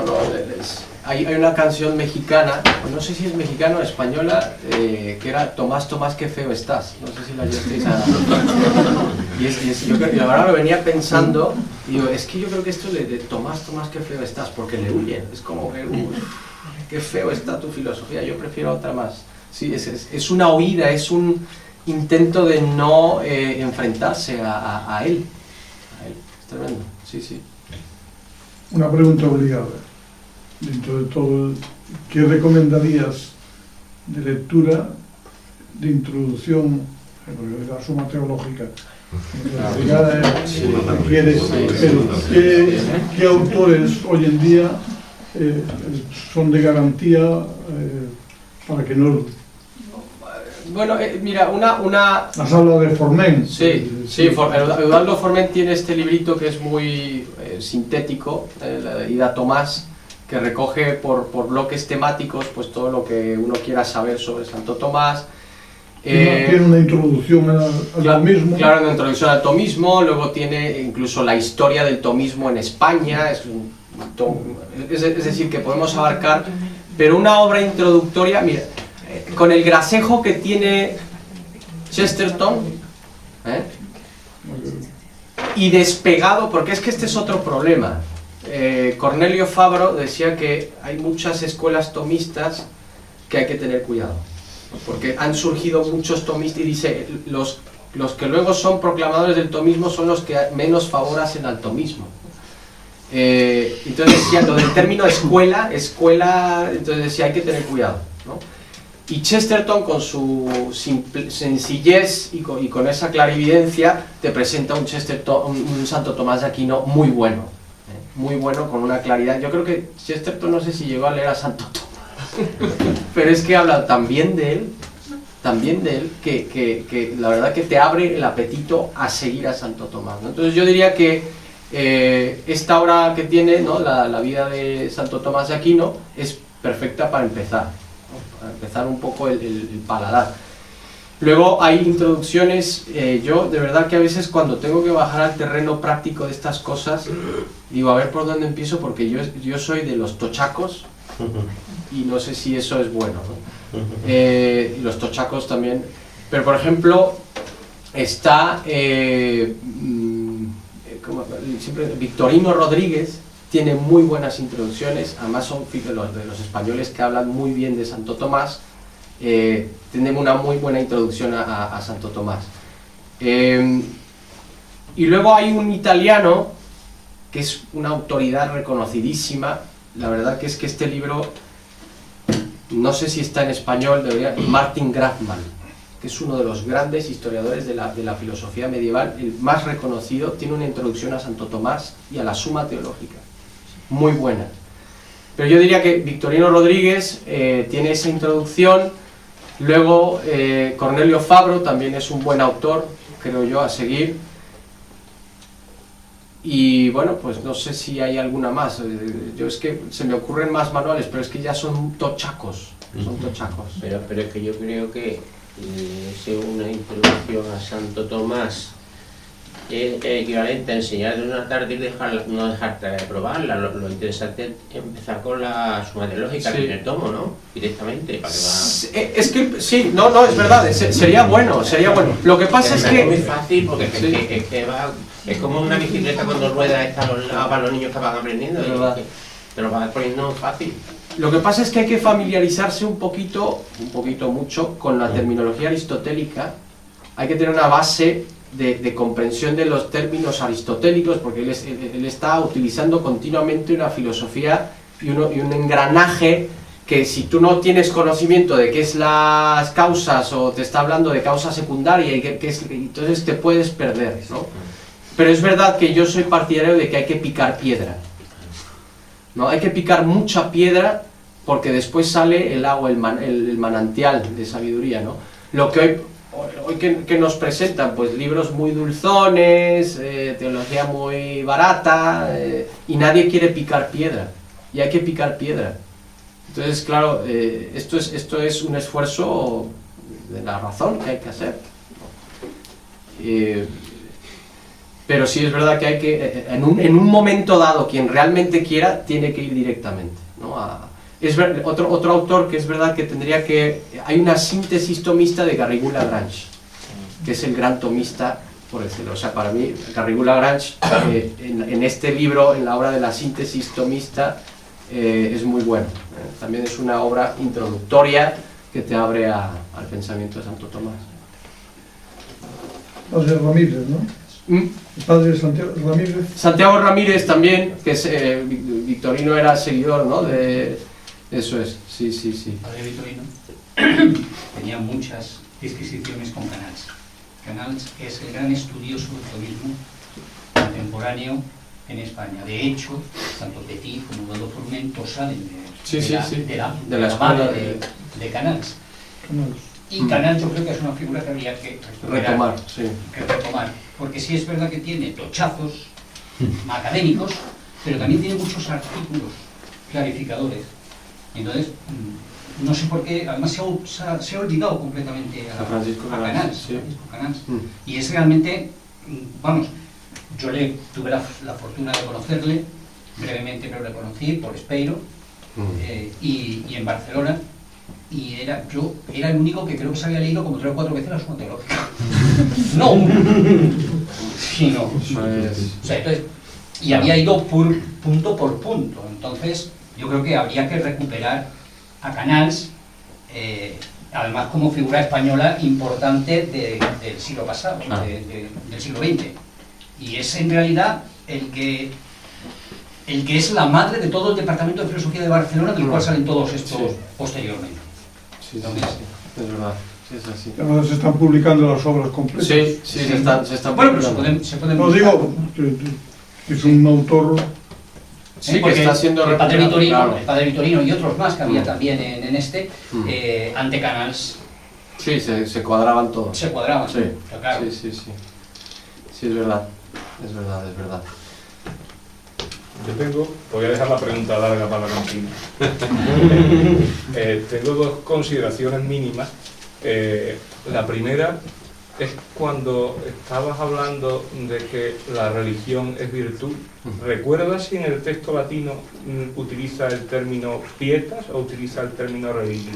hay una canción mexicana, no sé si es mexicana o española, que era Tomás, Tomás, qué feo estás. No sé si la llevasteis a... Y yo ahora lo venía pensando, y digo, es que yo creo que esto de Tomás, qué feo estás, porque le huyen, es como que, qué feo está tu filosofía, yo prefiero otra más. Sí, es una huida, es un intento de no enfrentarse a él. Es tremendo, sí, sí. Una pregunta obligada. Dentro de todo, ¿qué recomendarías de lectura, de introducción a la suma teológica? ¿Qué autores hoy en día son de garantía para que no... Bueno, mira, Has hablado de Forment. Sí, Eudaldo Forment tiene este librito que es muy sintético, la Ida Tomás, que recoge por bloques temáticos pues todo lo que uno quiera saber sobre Santo Tomás. Tiene una introducción al tomismo. Claro, una introducción al tomismo, luego tiene incluso la historia del tomismo en España, es decir, que podemos abarcar, pero una obra introductoria, mira, con el grasejo que tiene Chesterton, y despegado, porque es que este es otro problema. Cornelio Fabro decía que hay muchas escuelas tomistas que hay que tener cuidado, porque han surgido muchos tomistas, y dice, los que luego son proclamadores del tomismo son los que menos favor hacen al tomismo. Entonces decía, lo del término escuela, entonces decía, hay que tener cuidado, ¿no? Y Chesterton, con su sencillez y con esa clarividencia, te presenta un Santo Tomás de Aquino muy bueno, con una claridad. Yo creo que Chesterton, no sé si llegó a leer a Santo Tomás, pero es que habla tan bien de él, que la verdad que te abre el apetito a seguir a Santo Tomás, ¿no? Entonces yo diría que esta obra que tiene, ¿no? la vida de Santo Tomás de Aquino, es perfecta para empezar. Para empezar un poco el paladar. Luego hay introducciones, yo de verdad que a veces cuando tengo que bajar al terreno práctico de estas cosas, digo a ver por dónde empiezo, porque yo soy de los tochacos y no sé si eso es bueno, ¿no? Y los tochacos también, pero por ejemplo está Victorino Rodríguez. Tiene muy buenas introducciones, además son de los españoles que hablan muy bien de Santo Tomás. Tenemos una muy buena introducción a Santo Tomás. Y luego hay un italiano que es una autoridad reconocidísima. La verdad que es que este libro, no sé si está en español, Martin Grafman, que es uno de los grandes historiadores de la filosofía medieval, el más reconocido. Tiene una introducción a Santo Tomás y a la Suma Teológica muy buena. Pero yo diría que Victorino Rodríguez tiene esa introducción. Luego Cornelio Fabro también es un buen autor, creo yo, a seguir. Y bueno, pues no sé si hay alguna más. Yo es que se me ocurren más manuales, pero es que ya son tochacos. Pero es que yo creo que una introducción a Santo Tomás es equivalente a enseñar de una tarde y no dejarte de probarla. Lo interesante es empezar con la Suma Teológica, sí, en el tomo, ¿no? Directamente, para que va... Es que, sí, no, es verdad, sería bueno. Lo que pasa es que... Es muy fácil, porque sí, es como una bicicleta cuando rueda está a los lados para los niños que van aprendiendo, te lo vas poniendo fácil. Lo que pasa es que hay que familiarizarse un poquito mucho, con la terminología aristotélica. Hay que tener una base de comprensión de los términos aristotélicos, porque él está utilizando continuamente una filosofía y un engranaje que, si tú no tienes conocimiento de qué es las causas, o te está hablando de causa secundaria, entonces te puedes perder, ¿no? Pero es verdad que yo soy partidario de que hay que picar piedra, ¿no? Hay que picar mucha piedra, porque después sale el agua, el manantial de sabiduría, ¿no? Lo que hoy que nos presentan, pues libros muy dulzones, teología muy barata, y nadie quiere picar piedra, y hay que picar piedra. Entonces, claro, esto es un esfuerzo de la razón que hay que hacer. Pero sí es verdad que hay que, en un momento dado, quien realmente quiera, tiene que ir directamente, ¿no? Otro autor que es verdad que tendría que... Hay una síntesis tomista de Garrigou Lagrange, que es el gran tomista por decirlo. O sea, para mí, Garrigou-Lagrange, en este libro, en la obra de la síntesis tomista, es muy bueno. También es una obra introductoria que te abre al pensamiento de Santo Tomás. Padre Ramírez, ¿no? El padre Santiago Ramírez. Santiago Ramírez también, que es, Victorino era seguidor, ¿no? De, eso es, sí, sí, sí. Padre Victorino tenía muchas disquisiciones con Canals. Canals es el gran estudioso del tomismo contemporáneo en España. De hecho, tanto Petit como Eduardo Formento salen de la escuela de Canals. Y Canals yo creo que es una figura que habría que retomar, sí. Porque sí es verdad que tiene tochazos académicos, pero también tiene muchos artículos clarificadores. Entonces, no sé por qué, además se ha olvidado completamente a Canals. Sí. Canals. Y es realmente, vamos, yo tuve la fortuna de conocerle, brevemente pero le conocí por Espeiro, y en Barcelona, y era el único que creo que se había leído como 3 o 4 veces la Suma Teológica. No uno, sino, o sea, entonces, y había ido punto por punto. Entonces yo creo que habría que recuperar a Canals, además como figura española importante del siglo pasado, del siglo XX, y es en realidad el que es la madre de todo el Departamento de Filosofía de Barcelona, del cual salen todos estos posteriormente. Sí, es verdad, sí, es así. Además se están publicando las obras completas. Sí, se están bueno, publicando. pero se pueden No digo que es un autor. Sí, que está siendo el padre Victorino, claro. El padre Victorino y otros más que había también en este, ante Canals. Sí, se cuadraban todos. Se cuadraban, sí, claro. Sí. Sí, es verdad. Es verdad. Yo voy a dejar la pregunta larga para la cantina. Tengo 2 consideraciones mínimas. La primera es cuando estabas hablando de que la religión es virtud. ¿Recuerdas si en el texto latino utiliza el término pietas o utiliza el término religio?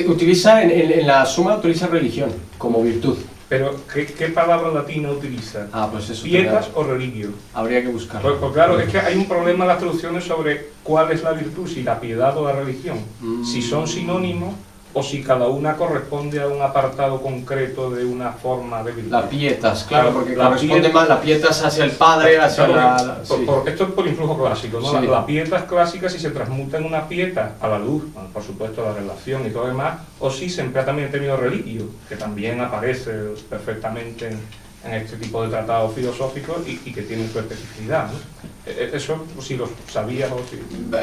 Utiliza, en la Suma utiliza religión como virtud. Pero, ¿qué palabra latina utiliza? Pues eso. ¿Pietas o religio? Habría que buscarlo. Pues claro, es que hay un problema en las traducciones sobre cuál es la virtud, si la piedad o la religión. Si son sinónimos o si cada una corresponde a un apartado concreto de una forma de virtud. La pietas, claro, porque la corresponde más la pietas hacia el padre, hacia la... Sí. Esto es por influjo clásico, ¿no? Sí. La pietas clásica, si se transmuta en una pieta a la luz, por supuesto la relación y todo demás, o si se emplea también el término religio, que también aparece perfectamente en este tipo de tratados filosóficos y que tienen su especificidad, ¿no? Eso, si lo sabías o si...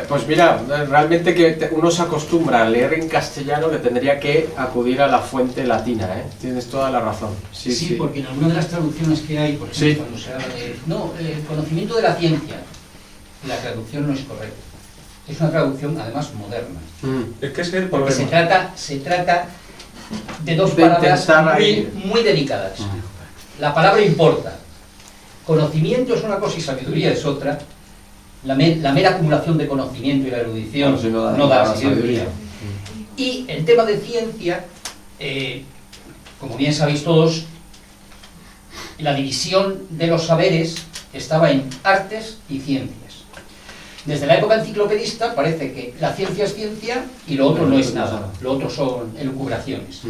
Pues mira, realmente que uno se acostumbra a leer en castellano que tendría que acudir a la fuente latina, ¿eh? Tienes toda la razón. Sí, porque en alguna de las traducciones que hay, por ejemplo, cuando se habla de... el conocimiento de la ciencia, la traducción no es correcta. Es una traducción, además, moderna. Es que ese es el porque problema. se trata de 2 palabras muy delicadas. La palabra importa. Conocimiento es una cosa y sabiduría es otra. La mera acumulación de conocimiento y la erudición no da sabiduría. Y el tema de ciencia, como bien sabéis todos, la división de los saberes estaba en artes y ciencias. Desde la época enciclopedista parece que la ciencia es ciencia y lo otro no es nada. Lo otro son elucubraciones.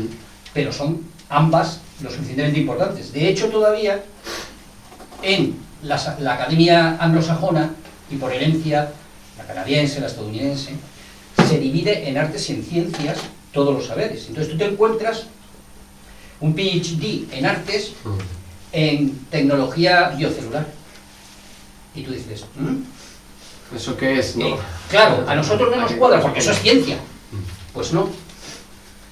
Pero son ambas lo suficientemente importantes. De hecho, todavía en la academia anglosajona y por herencia, la canadiense, la estadounidense, se divide en artes y en ciencias todos los saberes. Entonces tú te encuentras un PhD en artes en tecnología biocelular. Y tú dices, ¿eso qué es? ¿No? Claro, a nosotros no nos cuadra porque eso es ciencia. Pues no.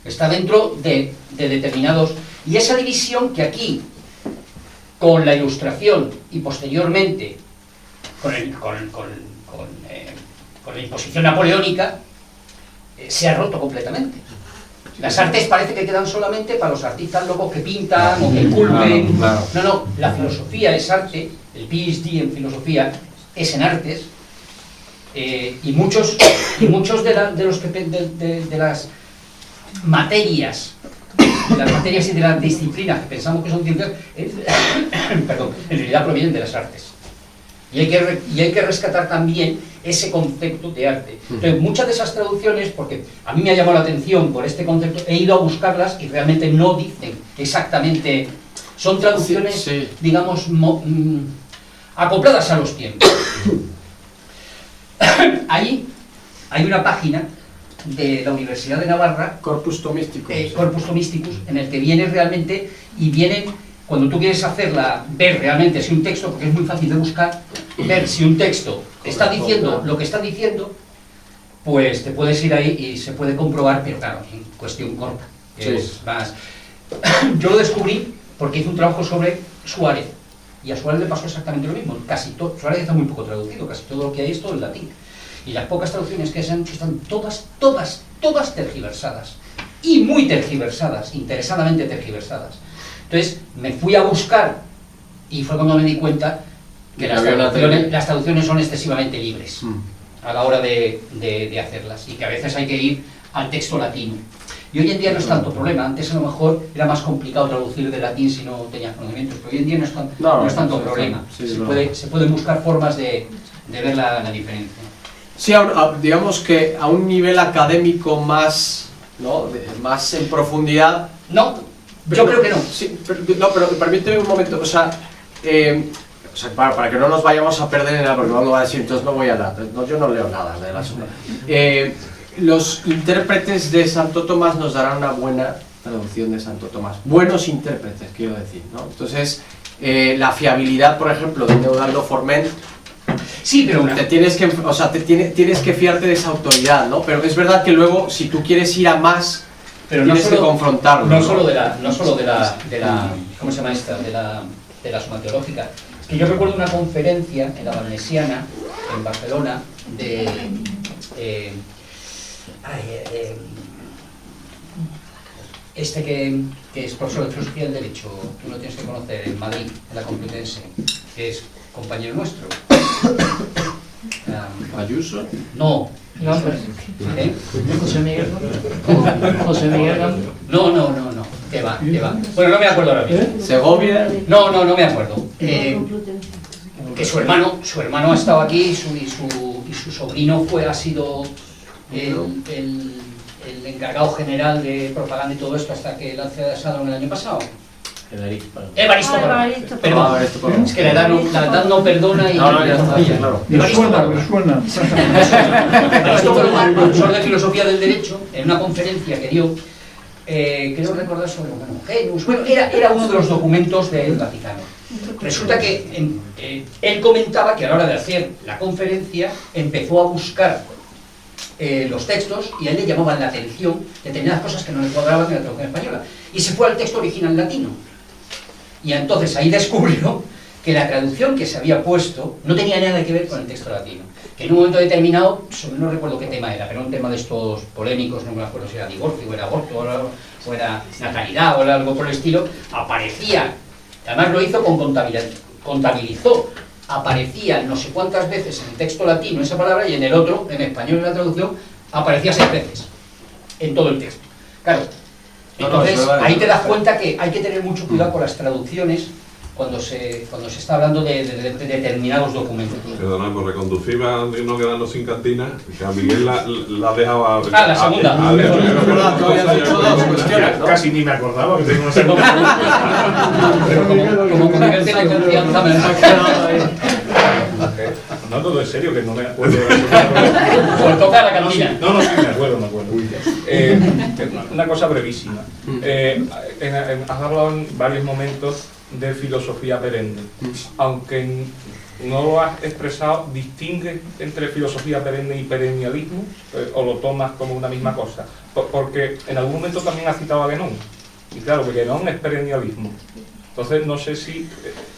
Está dentro de determinados... Y esa división que aquí, con la Ilustración y posteriormente con la imposición napoleónica, se ha roto completamente. Las artes parece que quedan solamente para los artistas locos que pintan o que esculpen. No, la filosofía es arte, el PhD en filosofía es en artes, y muchos de las materias las materias y de las disciplinas que pensamos que son ciencias, perdón, en realidad provienen de las artes. Y hay que rescatar también ese concepto de arte. Entonces, muchas de esas traducciones, porque a mí me ha llamado la atención por este concepto, he ido a buscarlas y realmente no dicen exactamente, son traducciones, digamos, acopladas a los tiempos. Ahí hay una página de la Universidad de Navarra, Corpus Thomisticus, Corpus Thomisticus, en el que viene realmente, y vienen, cuando tú quieres ver realmente si un texto, porque es muy fácil de buscar, ver si un texto está diciendo lo que está diciendo, pues te puedes ir ahí y se puede comprobar, pero claro, en cuestión corta. Es más. Yo lo descubrí porque hice un trabajo sobre Suárez, y a Suárez le pasó exactamente lo mismo. Suárez está muy poco traducido, casi todo lo que hay es todo en latín. Y las pocas traducciones que se han hecho están todas tergiversadas. Y muy tergiversadas, interesadamente tergiversadas. Entonces me fui a buscar y fue cuando me di cuenta que las traducciones son excesivamente libres a la hora de hacerlas, y que a veces hay que ir al texto latino. Y hoy en día no es tanto problema. Antes a lo mejor era más complicado traducir de latín si no tenías conocimientos, pero hoy en día no es tanto problema. Se pueden buscar formas de ver la diferencia. Sí, digamos que a un nivel académico más, ¿no?, más en profundidad. No, yo creo que no. Sí, pero permíteme un momento, o sea, para que no nos vayamos a perder en nada, porque no va a decir, entonces no voy a nada, no, yo no leo nada de la zona. Los intérpretes de Santo Tomás nos darán una buena traducción de Santo Tomás. Buenos intérpretes, quiero decir, ¿no? Entonces, la fiabilidad, por ejemplo, de Neudaldo Forment, sí, pero tienes que fiarte de esa autoridad, ¿no? Pero es verdad que luego, si tú quieres ir a más, pero tienes que confrontarlo. No solo de la ¿cómo se llama esta? De la suma teológica. Es que yo recuerdo una conferencia en la Valnesiana, en Barcelona, de este que es profesor de filosofía del derecho, tú lo tienes que conocer, en Madrid, en la Complutense, que es compañero nuestro. ¿Ayuso? No. ¿Eh? José Miguel. José Miguel. No. Que va. Bueno, no me acuerdo ahora mismo. ¿Segovia? No me acuerdo. Que su hermano ha estado aquí y su sobrino ha sido el encargado general de propaganda y todo esto hasta que la cesaron el año pasado. Evaristo Perdón. Es que la edad no perdona y... Me suena. Esto fue un profesor de filosofía del derecho en una conferencia que dio, creo recordar sobre Genus. Bueno, era uno de los documentos del Vaticano. Resulta que él comentaba que a la hora de hacer la conferencia empezó a buscar los textos y a él le llamaban la atención determinadas cosas que no le cuadraban en la traducción española. Y se fue al texto original latino. Y entonces ahí descubrió que la traducción que se había puesto no tenía nada que ver con el texto latino. Que en un momento determinado, no recuerdo qué tema era, pero un tema de estos polémicos, no me acuerdo si era divorcio, o era aborto, o era natalidad, o era algo por el estilo, aparecía, además lo hizo con contabilizó, aparecía no sé cuántas veces en el texto latino esa palabra, y en el otro, en español en la traducción, aparecía 6 veces, en todo el texto. Claro. Entonces, ahí te das cuenta que hay que tener mucho cuidado con las traducciones cuando se está hablando de determinados documentos. Perdona, por reconducir a no quedarnos sin cantina, que a Miguel la dejaba... la segunda. Casi ni me acordaba que tengo una segunda. Pero como Miguel tiene confianza, me no, todo en serio, que no me acuerdo. Por tocar la cantina. No, sí, me acuerdo. Una cosa brevísima. Has hablado en varios momentos de filosofía perenne. Aunque no lo has expresado, ¿distingues entre filosofía perenne y perennialismo? ¿O lo tomas como una misma cosa? Porque en algún momento también has citado a Guénon. Y claro, Guénon es perennialismo. Entonces no sé si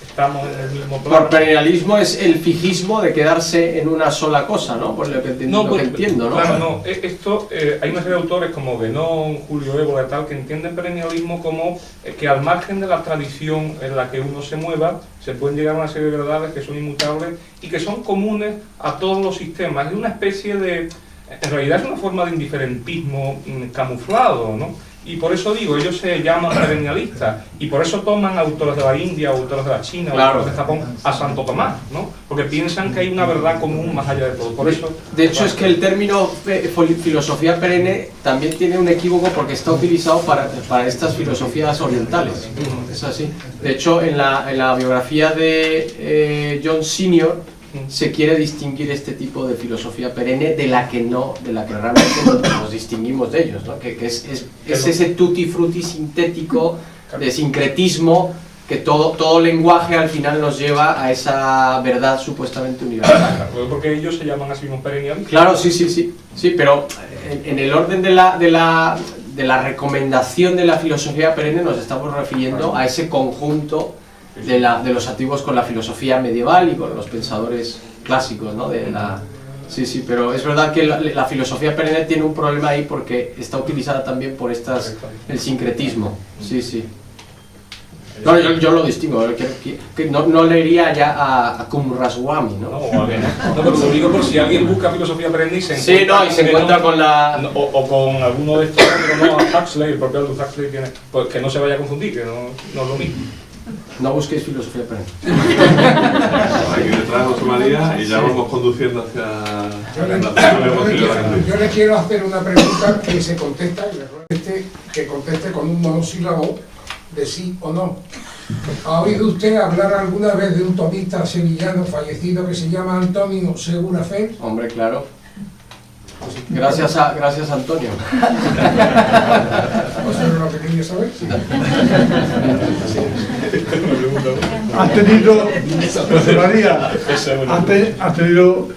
estamos en el mismo plano. Por perennialismo es el fijismo de quedarse en una sola cosa, ¿no? Por lo que entiendo, ¿no? Claro, no. Hay una serie de autores como Guénon, Julio Évola y tal, que entienden perennialismo como que al margen de la tradición en la que uno se mueva, se pueden llegar a una serie de verdades que son inmutables y que son comunes a todos los sistemas. Es una especie de... En realidad es una forma de indiferentismo camuflado, ¿no? Y por eso digo, ellos se llaman perennialistas y por eso toman autores de la India, autores de la China, Claro. autores de Japón a Santo Tomás, ¿no? Porque piensan que hay una verdad común más allá de todo. Por eso, De hecho, es que el término filosofía perenne también tiene un equívoco porque está utilizado para estas filosofías orientales. Es así. De hecho, en la biografía de John Senior se quiere distinguir este tipo de filosofía perenne de la que realmente nos distinguimos de ellos, ¿no? Que es ese tutti frutti sintético de sincretismo, que todo lenguaje al final nos lleva a esa verdad supuestamente universal. claro, porque ellos se llaman así mismos perennialistas. Claro, sí, pero en el orden de la recomendación de la filosofía perenne nos estamos refiriendo a ese conjunto de los antiguos con la filosofía medieval y con los pensadores clásicos, ¿no? Sí, pero es verdad que la filosofía perenne tiene un problema ahí porque está utilizada también por el sincretismo. Sí. No, yo lo distingo, que no leería ya a Cumraswamy, ¿no? No, pero lo digo por si alguien busca filosofía perenne y se encuentra con la... O con alguno de estos, pero no a Huxley, el propio Aldous Huxley tiene, pues que no se vaya a confundir, que no es lo mismo. No busquéis filosofía perenne. Aquí detrás José María y ya vamos conduciendo hacia... Yo le quiero hacer una pregunta que se contesta, que conteste con un monosílabo de sí o no. ¿Ha oído usted hablar alguna vez de un tomista sevillano fallecido que se llama Antonio Segura Fe? Hombre, claro. Gracias Antonio. ¿Eso es lo que quería saber? Ha tenido, José María, ha tenido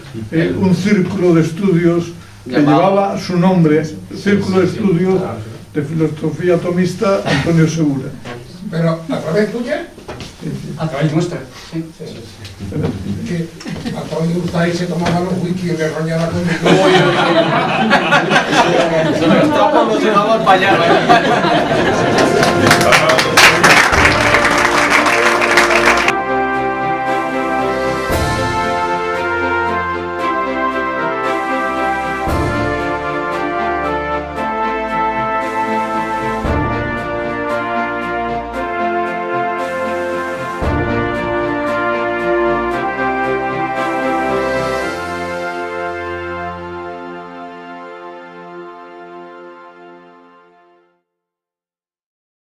un círculo de estudios que llevaba su nombre, Círculo de Estudios de Filosofía Tomista Antonio Segura. ¿Pero a través tuya? A través nuestra. Sí. Que Antonio Urtay se tomaba los whisky y le roñaba con el... Nos llevamos para allá, ¿eh?